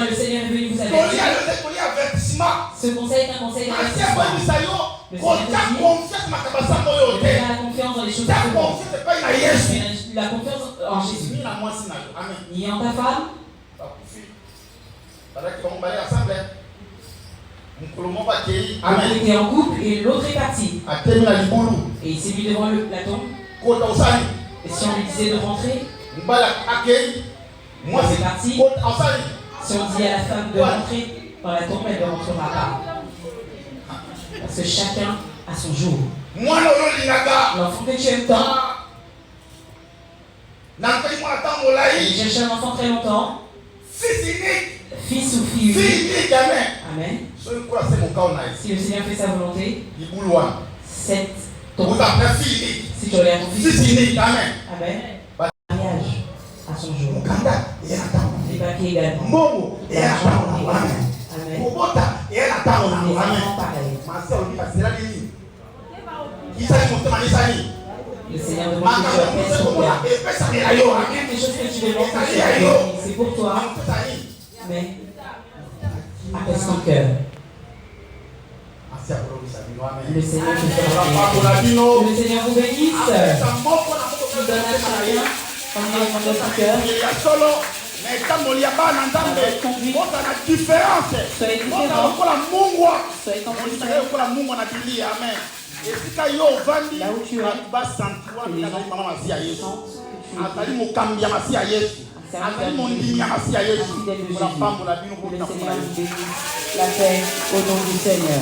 le Seigneur est venu vous avertir. Ce conseil est un conseil d'avertissement. Le Seigneur te dit, ne fais pas la confiance dans les choses de ce monde. La confiance en Jésus. Ni en ta femme. Vous étiez en couple et l'autre est parti. Et il s'est mis devant la tombe. Et si on lui disait de rentrer, moi c'est parti. Si on dit à la femme de rentrer dans la tombe, elle ne rentrera pas. Parce que chacun a son jour. L'enfant que tu aimes tant, j'ai cherché un enfant très longtemps. Fils ou fille unique. Amen. Si le Seigneur fait sa volonté, cette tombe. Si tu regardes ton fils unique. Amen. Mariage à son jour. Les papiers également. Amen. Les enfants pareils. Le Seigneur demande que tu appelles son cœur. Les choses que tu demandes que tu appelles, c'est pour toi. Mais appelle son cœur. Le Seigneur te bénisse. Le Seigneur vous bénisse. Il donne à chacun en demandant de son cœur. Soyez différents. Soyez compris. Là où tu es, les gens la paix au nom du Seigneur.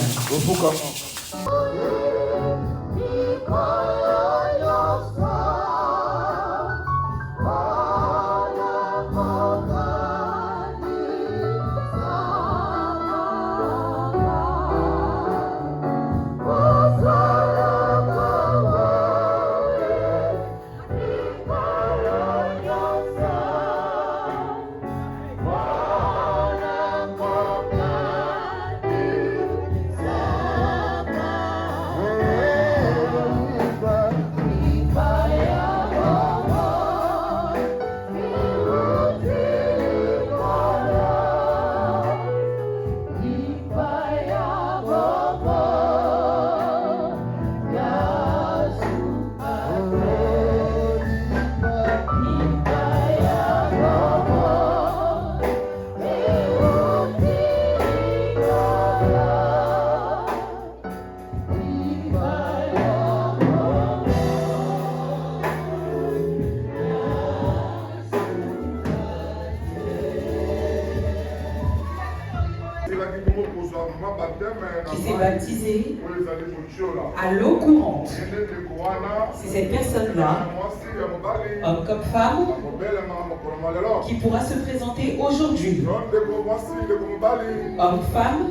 Qui s'est baptisé à l'eau courante. C'est cette personne-là, homme comme femme, qui pourra se présenter aujourd'hui. Homme, femme,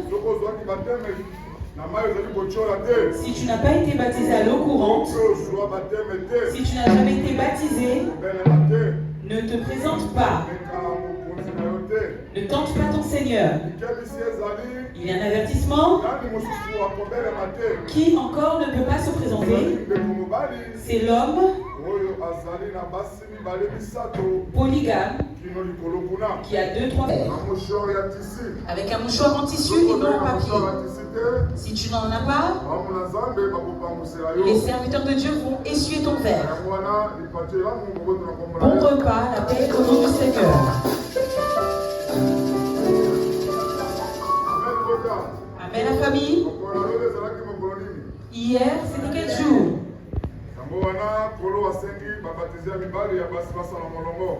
si tu n'as pas été baptisé à l'eau courante, si tu n'as jamais été baptisé, ne te présente pas. Ne tente pas ton Seigneur. Il y a un avertissement. Qui encore ne peut pas se présenter? C'est l'homme polygame qui a 2-3 mètres. Avec un mouchoir en tissu et non en papier. Si tu n'en as pas, les serviteurs de Dieu vont essuyer ton verre. Bon repas, la paix au nom du Seigneur. Amen la famille. Hier, c'était quel jour?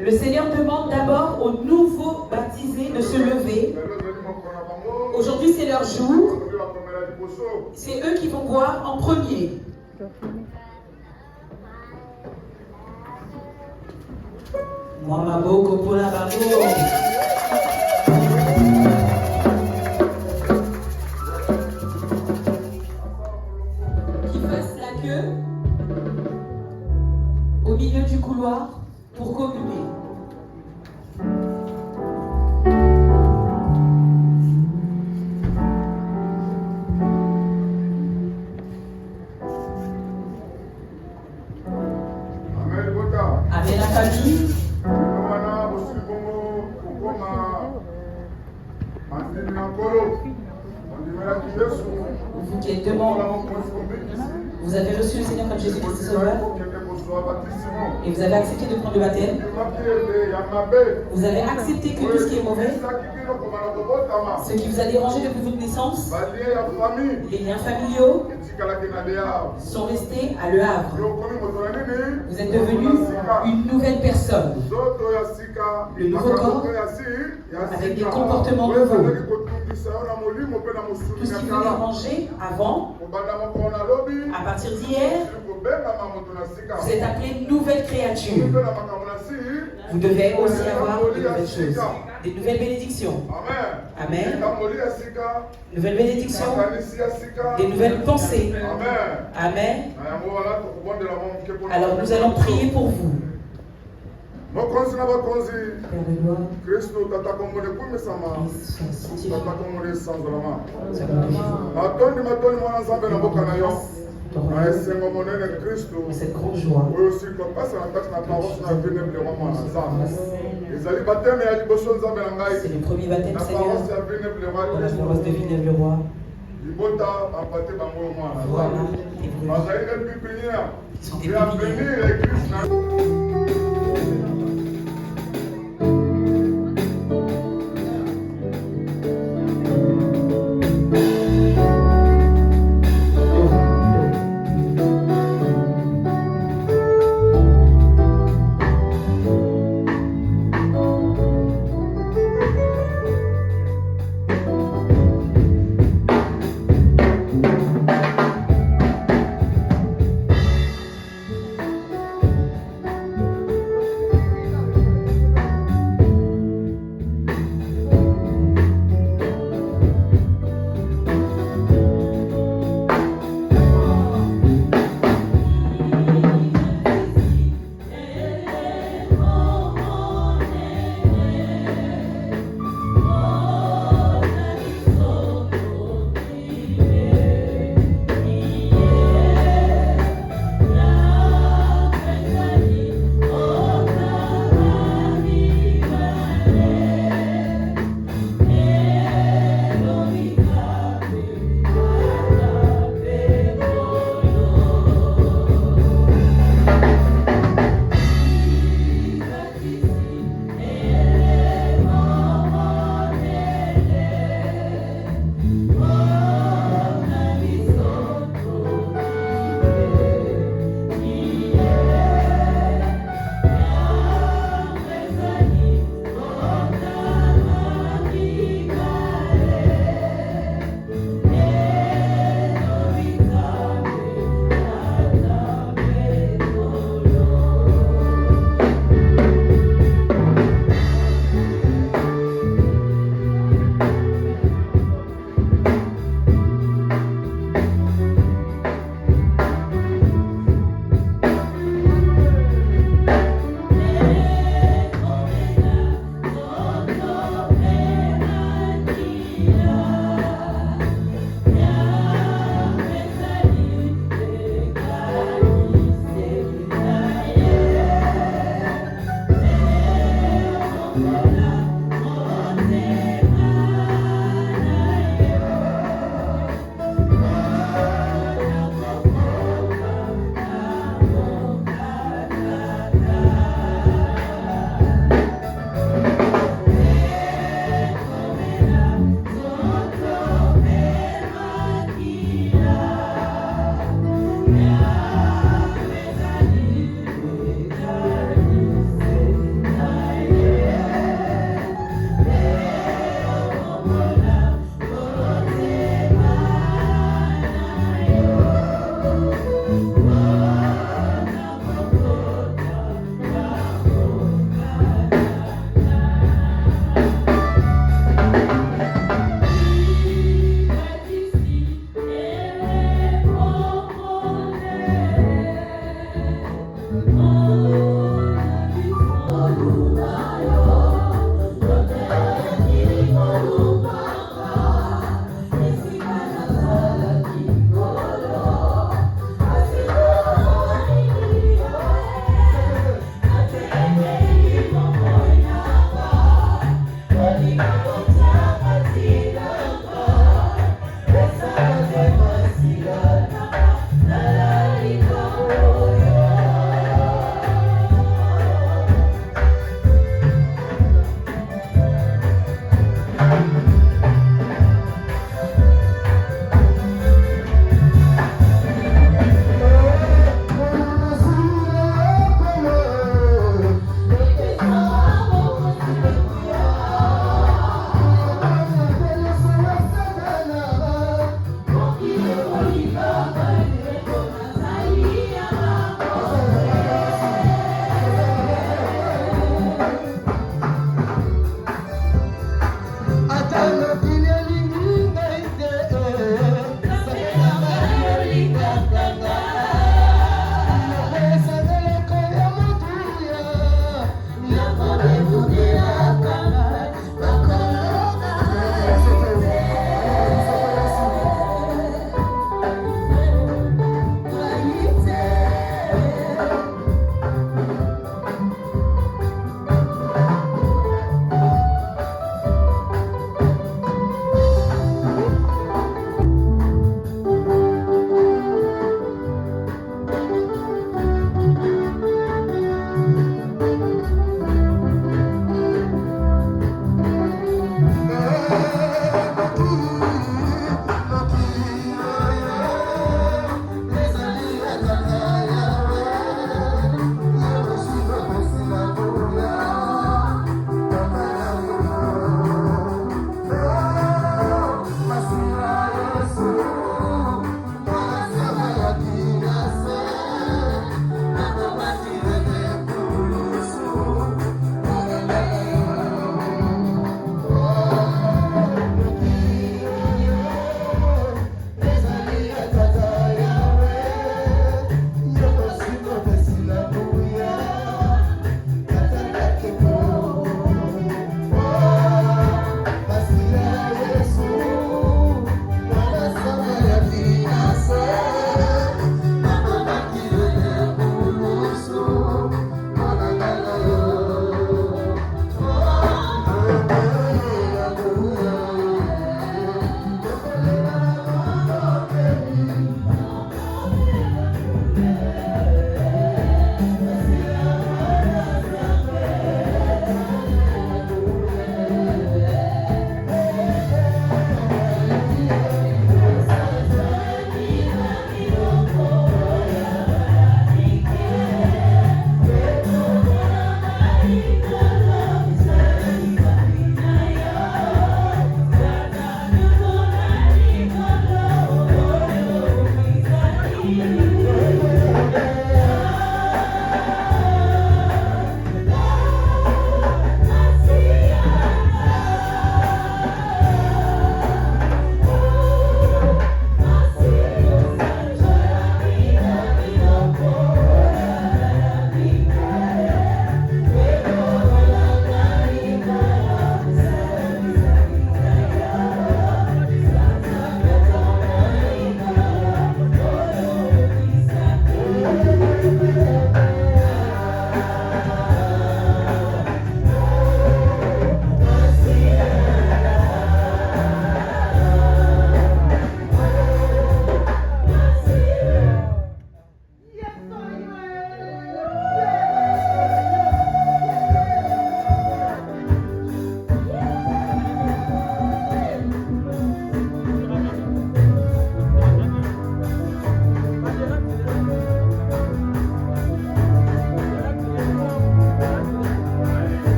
Le Seigneur demande d'abord aux nouveaux baptisés de se lever. Aujourd'hui, c'est leur jour. C'est eux qui vont boire en premier. Mwamabo Kopola Babo. Au milieu du couloir pour communier. Amen la famille. Vous qui êtes demandé, vous avez reçu le Seigneur comme Jésus-Christ Sauveur et vous avez accepté de prendre le baptême. Vous avez accepté que tout ce qui est mauvais, ce qui vous a dérangé depuis votre naissance, les liens familiaux sont restés à Le Havre. Vous êtes devenu une nouvelle personne. Le nouveau corps avec des comportements nouveaux. Tout ce qui vous dérangeait avant, à partir d'hier, vous êtes appelé nouvelle créature. Vous devez aussi avoir de nouvelles choses, des nouvelles bénédictions. Amen. Nouvelles bénédictions, des nouvelles pensées. Amen. Alors nous allons prier pour vous. Père de gloire, cette grande joie. C'est le premier baptême, Seigneur, dans la paroisse de Villeneuve-le-Roi. Voilà, ils sont des pépinières.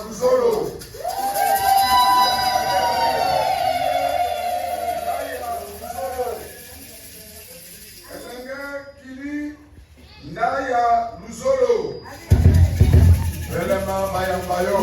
Luzolo. Ndaya Luzolo. Elema Mayambayo.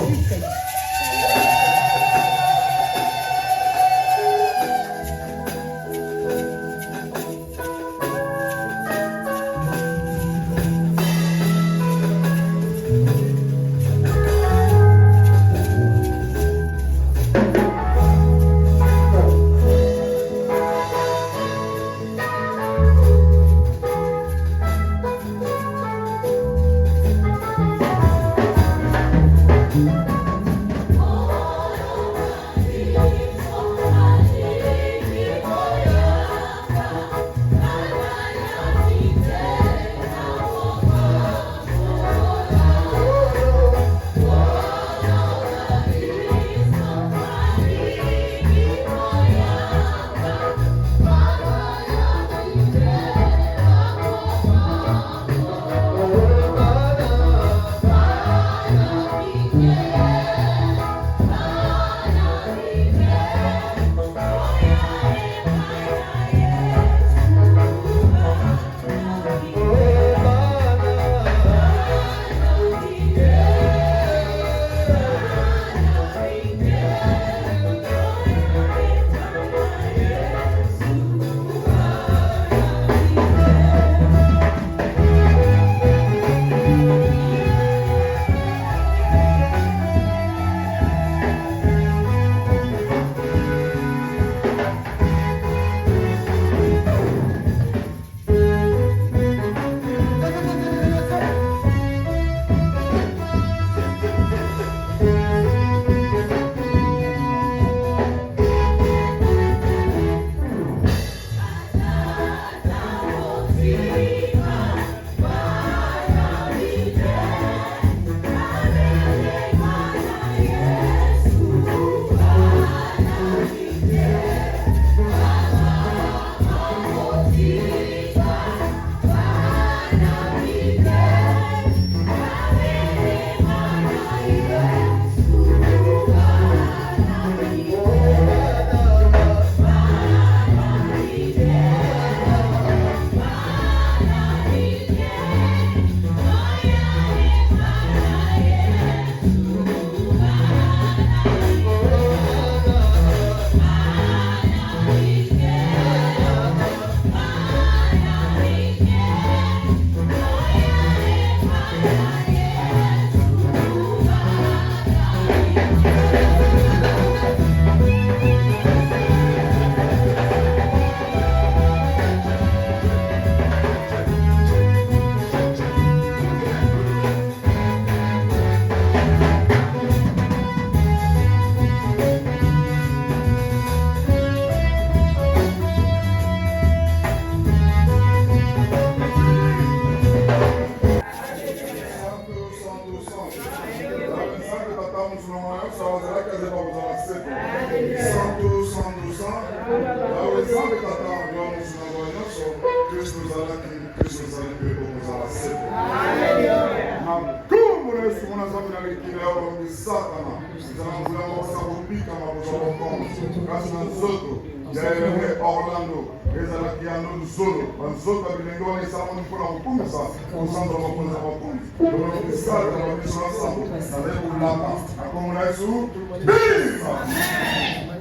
Orlando, Ezalakiano Zolo, Banzota Bilengo e Salomon por alguma coisa, usando uma coisa para o mundo. O Estado da administração, a Lapa, a comunidade sul, viva!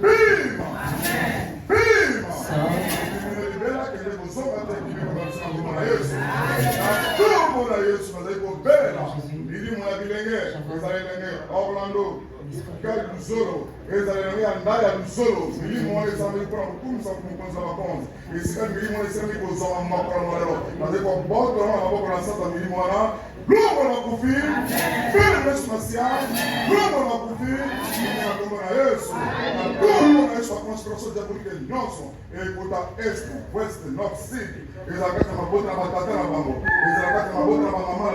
Viva! Viva! Libera que ele usou para ter que vir para a comunidade. A comunidade, mas aí por bela, Lili Munabilengue, Ezalakiano, Orlando. Gali Luzolo, ezalelenge ya ndaya Luzolo, milimo wana ezameli mpona kokumisa mokonzi ya bakonzi. Esika milimo wana esemeli kozwa makolo na lelo. Naze kobotola na maboko na sata milimo wana. Lumbo na kufi, fili Yesu Masia, lumbo na kufi, na lumbo na Yesu. Na lumbo na Yesu a conspiração diabolique nyonso, ekota est, ouest, nord, sud. Ezalakati na mabota na batata na bango. Ezalakati na mabota na bamama.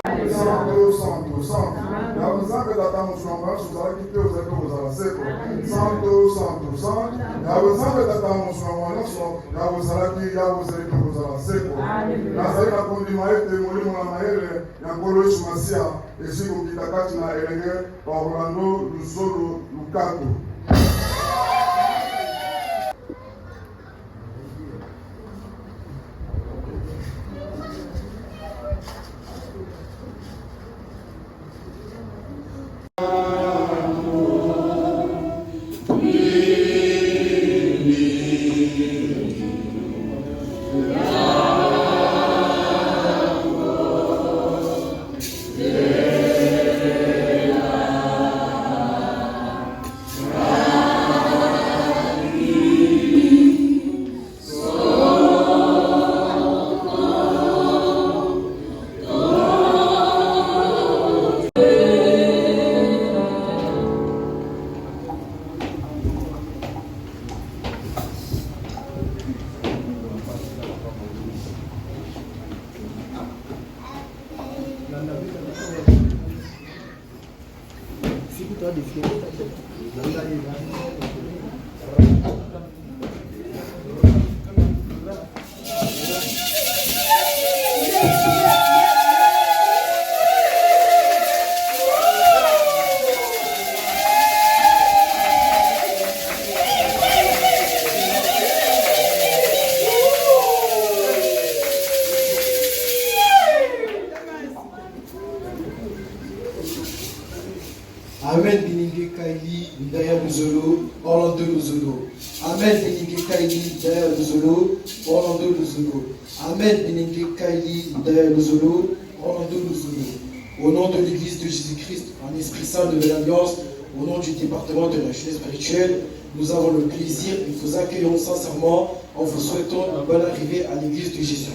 Amen bininge kaili ndaya luzolo Orlando luzolo. Amen bininge kaili ndaya luzolo Orlando luzolo. Amen bininge kaili ndaya luzolo Orlando luzolo. Au nom de l'Église de Jésus-Christ, en Esprit Saint de l'Alliance, au nom du département de la jeunesse spirituelle, nous avons le plaisir et vous accueillons sincèrement en vous souhaitant une bonne arrivée à l'Église de Jésus.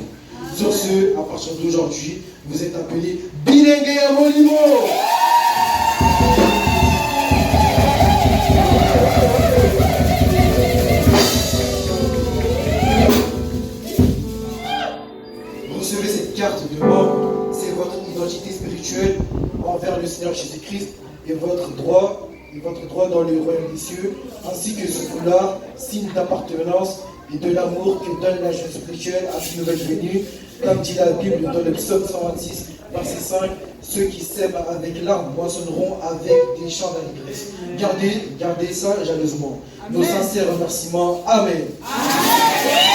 Sur ce, à partir d'aujourd'hui, vous êtes appelés Bilingue à Molimo. Recevez cette carte de membre, c'est votre identité spirituelle envers le Seigneur Jésus-Christ et votre droit dans le royaume des cieux, ainsi que ce foulard, signe d'appartenance et de l'amour que donne la jeunesse spirituelle à cette nouvelle venue, comme dit la Bible dans le psaume 126, verset 5, ceux qui sèment avec larmes moissonneront avec des chants d'allégresse. Gardez ça jalousement. Nos sincères remerciements. Amen. Amen.